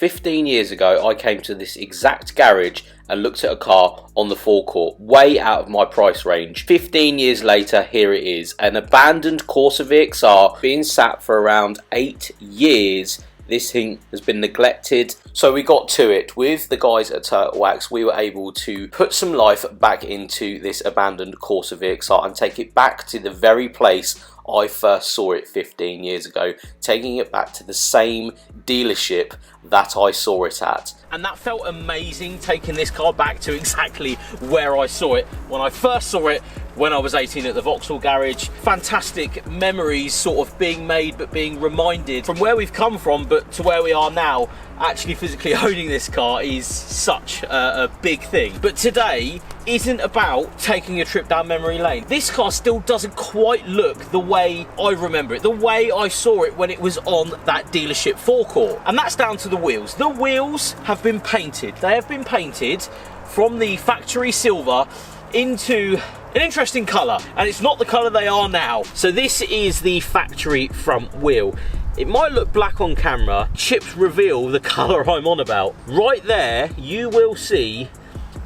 15 years ago, I came to this exact garage and looked at a car on the forecourt, way out of my price range. 15 years later, here it is, an abandoned Corsa VXR, being sat for around 8 years. This thing has been neglected. So we got to it. With the guys at Turtle Wax, we were able to put some life back into this abandoned Corsa VXR and take it back to the very place I first saw it 15 years ago, taking it back to the same dealership that I saw it at. And that felt amazing, taking this car back to exactly where I saw it when I first saw it when I was 18 at the Vauxhall garage. Fantastic memories sort of being made, but being reminded from where we've come from but to where we are now. Actually physically owning this car is such a big thing. But today isn't about taking a trip down memory lane. This car still doesn't quite look the way I remember it, the way I saw it when it was on that dealership forecourt. And that's down to the wheels. The wheels have been painted. They have been painted from the factory silver into an interesting colour, and it's not the colour they are now. So this is the factory front wheel. It might look black on camera. Chips reveal the colour I'm on about. Right there, you will see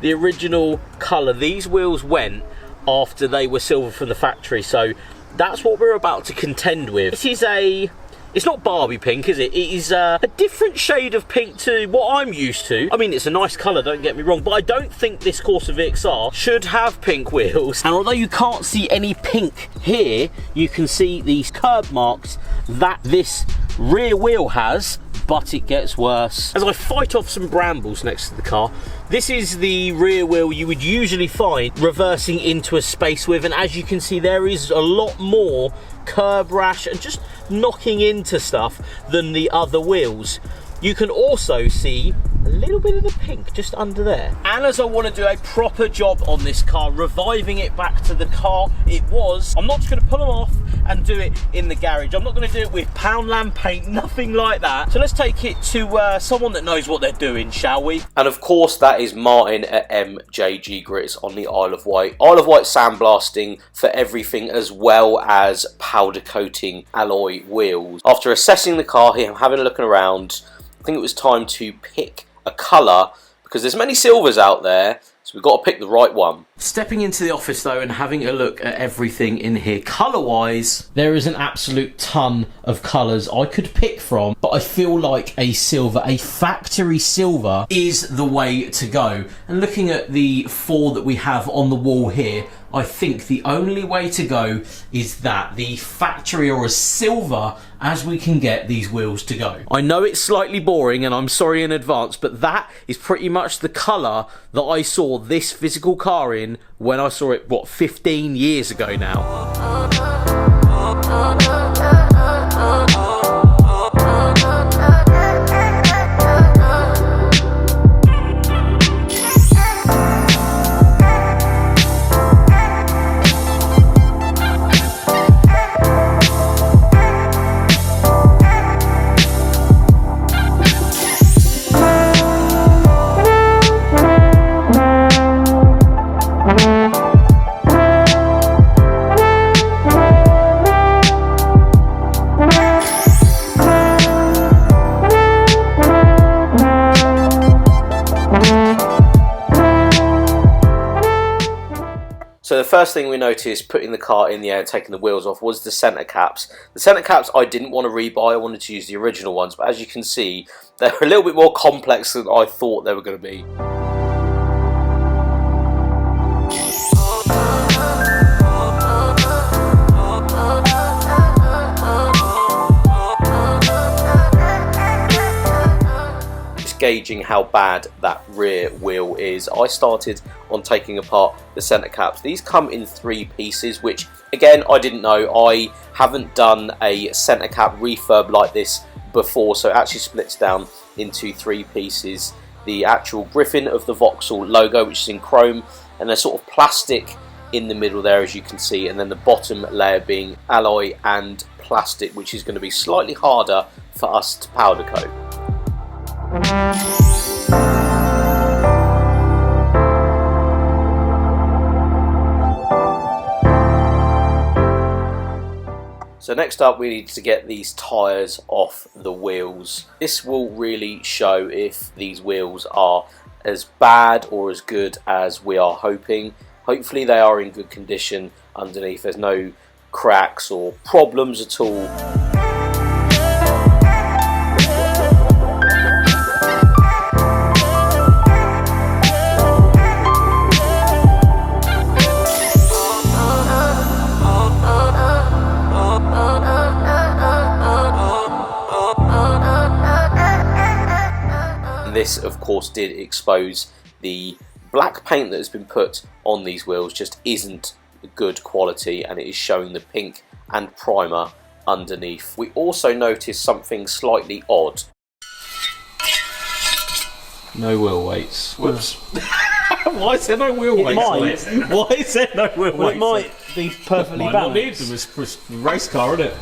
the original colour. These wheels went after they were silver from the factory, so that's what we're about to contend with. This is it's not Barbie pink, is it? It is a different shade of pink to what I'm used to. I mean, it's a nice colour, don't get me wrong, but I don't think this Corsa VXR should have pink wheels. And although you can't see any pink here, you can see these curb marks that this rear wheel has, but it gets worse. As I fight off some brambles next to the car, this is the rear wheel you would usually find reversing into a space with, and as you can see, there is a lot more curb rash and just knocking into stuff than the other wheels. You can also see a little bit of the pink just under there. And as I want to do a proper job on this car, reviving it back to the car it was, I'm not just going to pull them off and do it in the garage. I'm not going to do it with Poundland paint, nothing like that. So let's take it to someone that knows what they're doing, shall we? And of course that is Martin at MJG Grits on the Isle of Wight. Isle of Wight sandblasting for everything, as well as powder coating alloy wheels. After assessing the car here, having a look around, I think it was time to pick a colour, because there's many silvers out there, so we've got to pick the right one. Stepping into the office though and having a look at everything in here, colour wise, there is an absolute ton of colours I could pick from, but I feel like a silver, a factory silver, is the way to go. And looking at the 4 that we have on the wall here, I think the only way to go is that, the factory, or as silver as we can get these wheels to go. I know it's slightly boring and I'm sorry in advance, but that is pretty much the colour that I saw this physical car in when I saw it, what, 15 years ago now. So the first thing we noticed putting the car in the air and taking the wheels off was the centre caps. The centre caps I didn't want to rebuy, I wanted to use the original ones, but as you can see, they're a little bit more complex than I thought they were going to be. Gauging how bad that rear wheel is, I started on taking apart the centre caps. These come in 3 pieces, which again I didn't know. I haven't done a centre cap refurb like this before, so it actually splits down into 3 pieces. The actual griffin of the Vauxhall logo, which is in chrome, and a sort of plastic in the middle there, as you can see, and then the bottom layer being alloy and plastic, which is going to be slightly harder for us to powder coat. So next up we need to get these tyres off the wheels. This will really show if these wheels are as bad or as good as we are hoping. Hopefully they are in good condition underneath. There's no cracks or problems at all. This of course did expose the black paint that has been put on these wheels just isn't good quality, and it is showing the pink and primer underneath. We also noticed something slightly odd. No wheel weights. Whoops. Why is there no wheel weights? Why is there no wheel weights? It might be perfectly balanced. It's a race car, isn't it?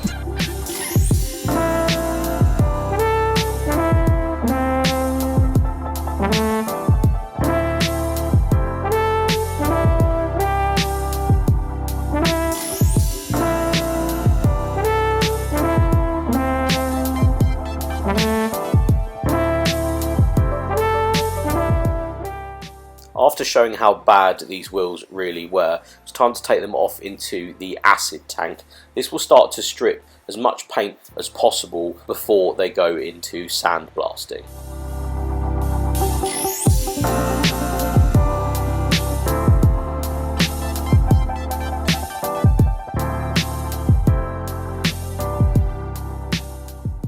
After showing how bad these wheels really were, it's time to take them off into the acid tank. This will start to strip as much paint as possible before they go into sandblasting.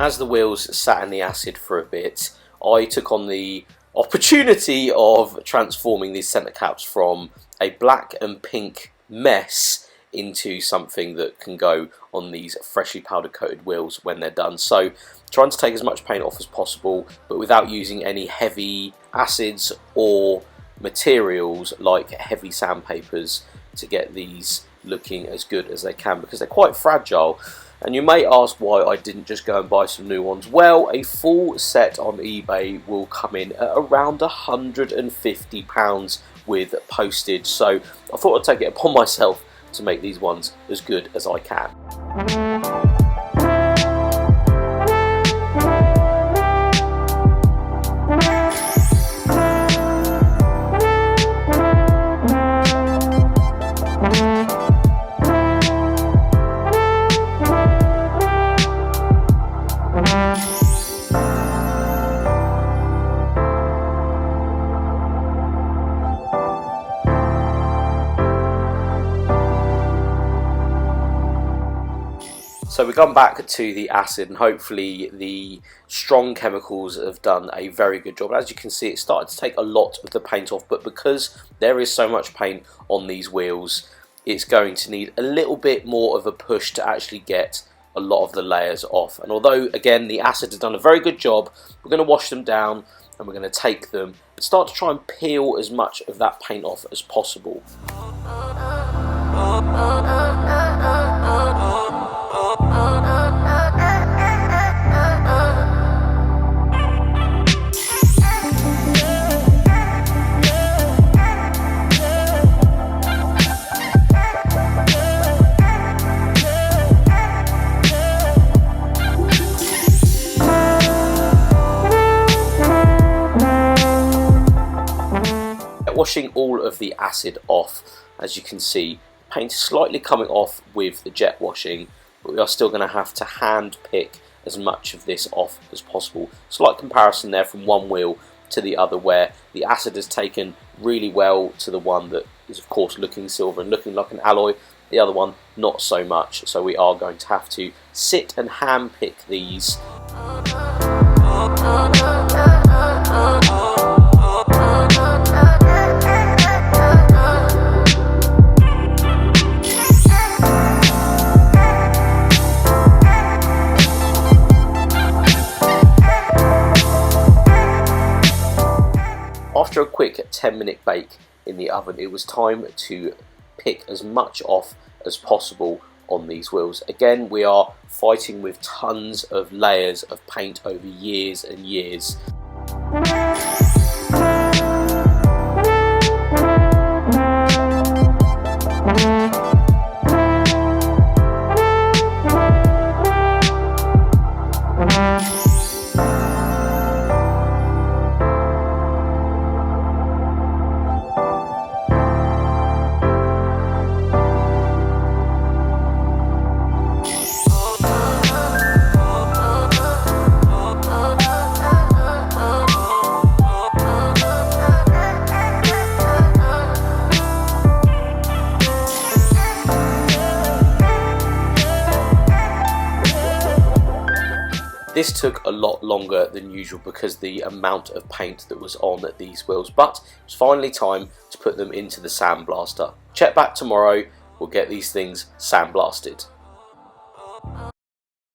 As the wheels sat in the acid for a bit, I took on the opportunity of transforming these centre caps from a black and pink mess into something that can go on these freshly powder coated wheels when they're done. So trying to take as much paint off as possible, but without using any heavy acids or materials like heavy sandpapers to get these looking as good as they can, because they're quite fragile. And you may ask why I didn't just go and buy some new ones. Well, a full set on eBay will come in at around £150 with postage. So I thought I'd take it upon myself to make these ones as good as I can. So we've gone back to the acid, and hopefully the strong chemicals have done a very good job. As you can see, it started to take a lot of the paint off, but because there is so much paint on these wheels, it's going to need a little bit more of a push to actually get a lot of the layers off. And although, again, the acid has done a very good job, we're going to wash them down and we're going to take them and start to try and peel as much of that paint off as possible. Washing all of the acid off, as you can see, paint is slightly coming off with the jet washing, but we are still going to have to hand pick as much of this off as possible. Slight comparison there from one wheel to the other, where the acid has taken really well to the one that is of course looking silver and looking like an alloy, the other one not so much. So we are going to have to sit and hand pick these. After a quick 10-minute bake in the oven, it was time to pick as much off as possible on these wheels. Again, we are fighting with tons of layers of paint over years and years. This took a lot longer than usual because the amount of paint that was on these wheels, but it was finally time to put them into the sandblaster. Check back tomorrow, we'll get these things sandblasted.